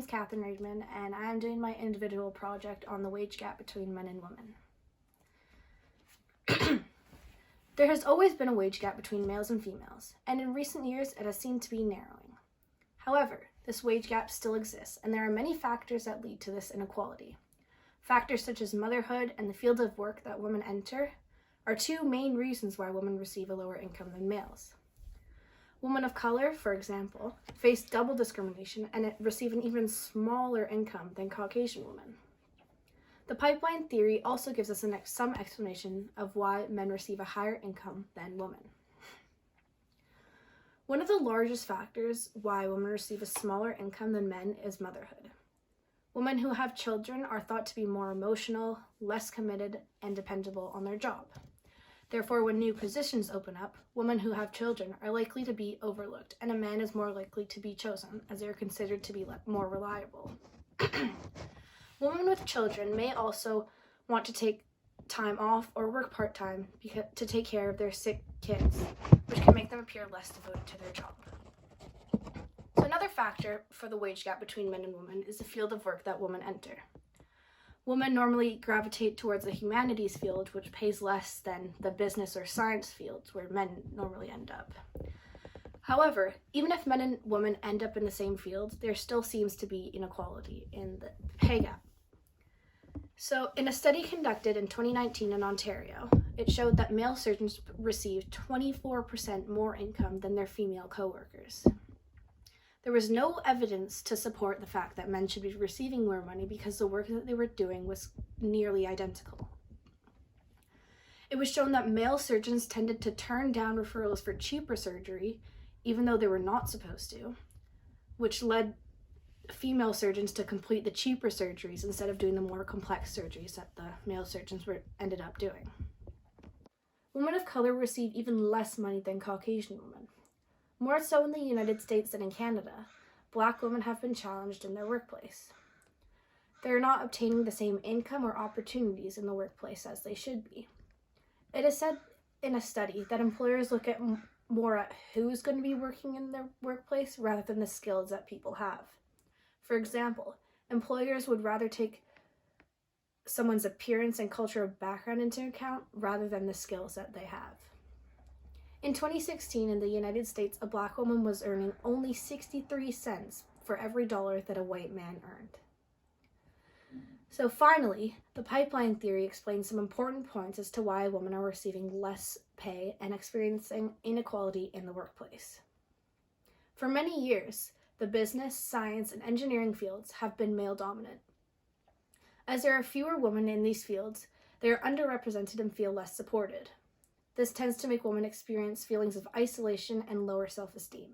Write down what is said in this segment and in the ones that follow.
My name is Catherine Reedman, and I am doing my individual project on the wage gap between men and women. There has always been a wage gap between males and females, and in recent years it has seemed to be narrowing. However, this wage gap still exists, and there are many factors that lead to this inequality. Factors such as motherhood and the field of work that women enter are two main reasons why women receive a lower income than males. Women of color, for example, face double discrimination and receive an even smaller income than Caucasian women. The pipeline theory also gives us some explanation of why men receive a higher income than women. One of the largest factors why women receive a smaller income than men is motherhood. Women who have children are thought to be more emotional, less committed, and dependable on their job. Therefore, when new positions open up, women who have children are likely to be overlooked, and a man is more likely to be chosen, as they are considered to be more reliable. Women with children may also want to take time off or work part-time to take care of their sick kids, which can make them appear less devoted to their job. So another factor for the wage gap between men and women is the field of work that women enter. Women normally gravitate towards the humanities field, which pays less than the business or science fields where men normally end up. However, even if men and women end up in the same field, there still seems to be inequality in the pay gap. So, in a study conducted in 2019 in Ontario, it showed that male surgeons received 24% more income than their female coworkers. There was no evidence to support the fact that men should be receiving more money because the work that they were doing was nearly identical. It was shown that male surgeons tended to turn down referrals for cheaper surgery, even though they were not supposed to, which led female surgeons to complete the cheaper surgeries instead of doing the more complex surgeries that the male surgeons ended up doing. Women of color receive even less money than Caucasian women. More so in the United States than in Canada, Black women have been challenged in their workplace. They are not obtaining the same income or opportunities in the workplace as they should be. It is said in a study that employers look at more at who's going to be working in their workplace rather than the skills that people have. For example, employers would rather take someone's appearance and cultural background into account rather than the skills that they have. In 2016, in the United States, a Black woman was earning only 63 cents for every dollar that a white man earned. So finally, the pipeline theory explains some important points as to why women are receiving less pay and experiencing inequality in the workplace. For many years, the business, science, and engineering fields have been male-dominant. As there are fewer women in these fields, they are underrepresented and feel less supported. This tends to make women experience feelings of isolation and lower self-esteem.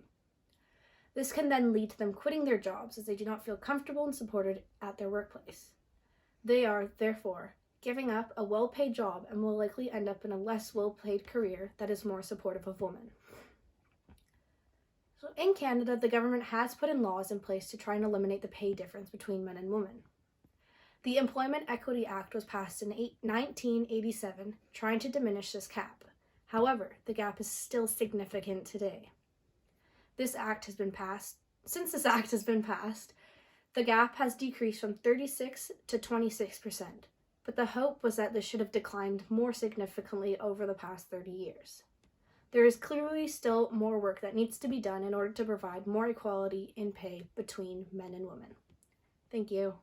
This can then lead to them quitting their jobs as they do not feel comfortable and supported at their workplace. They are, therefore, giving up a well-paid job and will likely end up in a less well-paid career that is more supportive of women. So in Canada, the government has put in laws in place to try and eliminate the pay difference between men and women. The Employment Equity Act was passed in 1987, trying to diminish this gap. However, the gap is still significant today. Since this act has been passed, the gap has decreased from 36 to 26%, but the hope was that this should have declined more significantly over the past 30 years. There is clearly still more work that needs to be done in order to provide more equality in pay between men and women. Thank you.